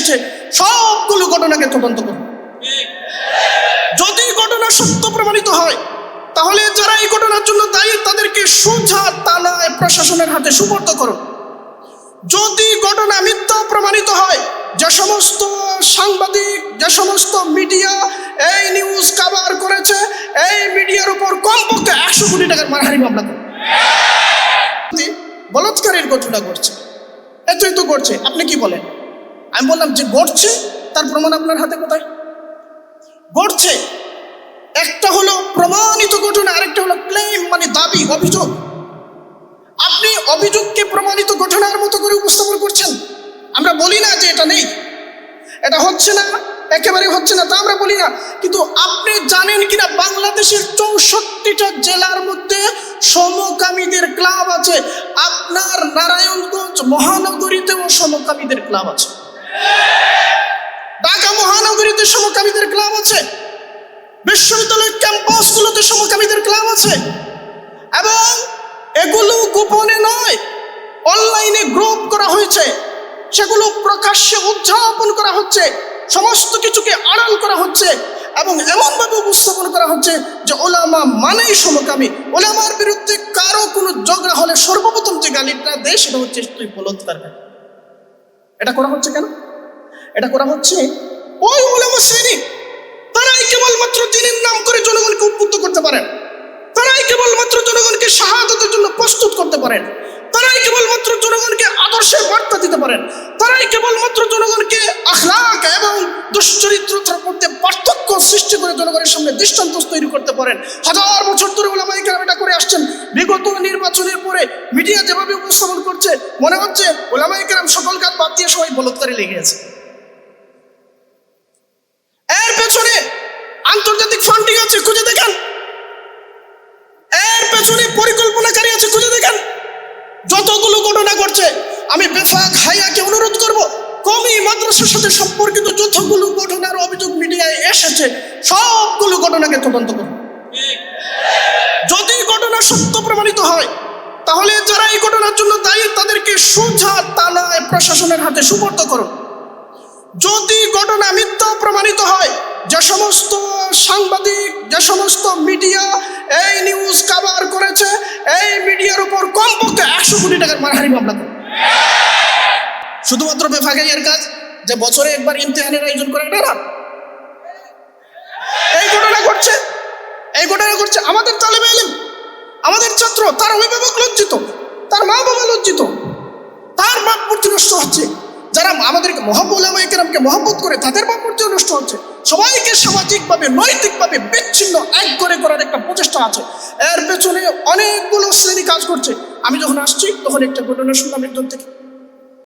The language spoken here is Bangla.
এসেছে, সবগুলো ঘটনাকে তদন্ত করুন। যদি ঘটনা সত্য প্রমাণিত হয়, তাহলে যারা এই ঘটনার জন্য দায়ী তাদেরকে সোজা থানায় প্রশাসনের হাতে সুপর্দ করুন। যদি ঘটনা মিথ্যা প্রমাণিত হয়, যে সমস্ত সাংবাদিক, যে সমস্ত মিডিয়া এই নিউজ কভার করেছে, এই মিডিয়ার উপর কমপক্ষে 100 কোটি টাকার মানহানি মামলা করুন। বলাৎকারের ঘটনা ঘটছে, এতই তো ঘটছে, আপনি কি বলেন? আমি বললাম যে ঘটছে, তার প্রমাণ আপনার হাতে কোথায়? ঘটছে, একটা হলো প্রমাণিত ঘটনা, আরেকটা হলো ক্লেম, মানে দাবি, অভিযোগ। আপনি অভিযোগকে প্রমাণিত ঘটনার মতো করে উপস্থাপন করছেন। আমরা বলি না যে এটা নেই, এটা হচ্ছে না, একেবারে হচ্ছে না, তা আমরা বলি না। কিন্তু আপনি জানেন কিনা বাংলাদেশের 64টা জেলার মধ্যে সমকামীদের ক্লাব আছে। আপনার নারায়ণগঞ্জ মহানগরীতেও সমকামীদের ক্লাব আছে, ঢাকা মহানগরীতে সমকামীদের ক্লাব আছে, বিশ্ববিদ্যালয়ের ক্যাম্পাসগুলোতে সমকামীদের ক্লাব আছে। এবং এগুলো গোপনে নয়, অনলাইনে গ্রুপ করা হয়েছে, সেগুলো প্রকাশ্যে উদযাপন করা হচ্ছে, সমস্ত কিছুকে আড়াল করা হচ্ছে এবং এমনভাবে উপস্থাপন করা হচ্ছে যে ওলামা মানেই সমকামী। ওলামার বিরুদ্ধে কারো কোনো ঝগড়া হলে সর্বপ্রথম যে গালিটা দেয় সেটা হচ্ছে তুই বলৎকার। এটা করা হচ্ছে কেন? এটা করা হচ্ছে ওই ওলামা শ্রেণী, তারাই কেবলমাত্র দিনের নাম করে জনগণকে উদ্বুদ্ধ করতে পারেন, তারাই কেবলমাত্র জনগণকে শাহাদাতের জন্য প্রস্তুত করতে পারেন, তারাই কেবলমাত্র জনগণকে আদর্শের বার্তা দিতে পারেন, তারাই কেবলমাত্র জনগণকে আখলাক এবং দুশ্চরিত্রতার মধ্যে পার্থক্য সৃষ্টি করে জনগণের সামনে দৃষ্টান্ত তৈরি করতে পারেন। হাজার বছর ধরে ওলামায়ে কেরাম এটা করে আসছেন। বিগত নির্বাচনের পরে মিডিয়া যেভাবে উপস্থাপন করছে, মনে হচ্ছে ওলামায়ে কেরাম সকল কাজ বাদ দিয়ে সবাই বলৎকারে লেগে আছে। এর পেছনে আন্তর্জাতিক ফান্ডিং আছে, খুঁজে দেখেন। এর পেছনে পরিকল্পনাকারী আছে, খুঁজে দেখেন। যতগুলো ঘটনা ঘটছে, আমি বেফাক হাইয়াকে অনুরোধ করব, কওমি মাদ্রাসার সাথে সম্পর্কিত যতগুলো ঘটনার অভিযোগ মিডিয়ায় এসেছে, সবগুলো ঘটনাকে তদন্ত করুন। যদি ঘটনা সত্য প্রমাণিত হয়, তাহলে যারা এই ঘটনার জন্য দায়ী তাদেরকে সোজা থানায় প্রশাসনের হাতে সুপর্দ করুন। যদি ঘটনা মিথ্যা প্রমাণিত হয়, যে সমস্ত সাংবাদিক, যে সমস্ত মিডিয়া এই নিউজ কভার করেছে, এই মিডিয়ার উপর কমপক্ষে 100 কোটি টাকার মানহানি মামলা করুন। শুধুমাত্র বেফাকাইয়ের কাজ যে বছরে একবার ইমতিহানের আয়োজন করে, এটা না। এই ঘটনা ঘটছে, এই ঘটনা ঘটছে। আমাদের তালেবে ইলম, আমাদের ছাত্র, তার অভিভাবক লজ্জিত, তার মা বাবা লজ্জিত, তার ভাবমূর্তি নষ্ট হচ্ছে। যারা আমাদেরকে ওলামায়ে কেরামকে মহব্বত করে, তাদের ভাবমূর্তি নষ্ট হচ্ছে। সবাইকে সামাজিকভাবে, নৈতিকভাবে বিচ্ছিন্ন এক করে করার একটা প্রচেষ্টা আছে। এর পেছনে অনেকগুলো শ্রেণী কাজ করছে। আমি যখন আসছি তখন একটা ঘটনা শুনলাম একজন থেকে,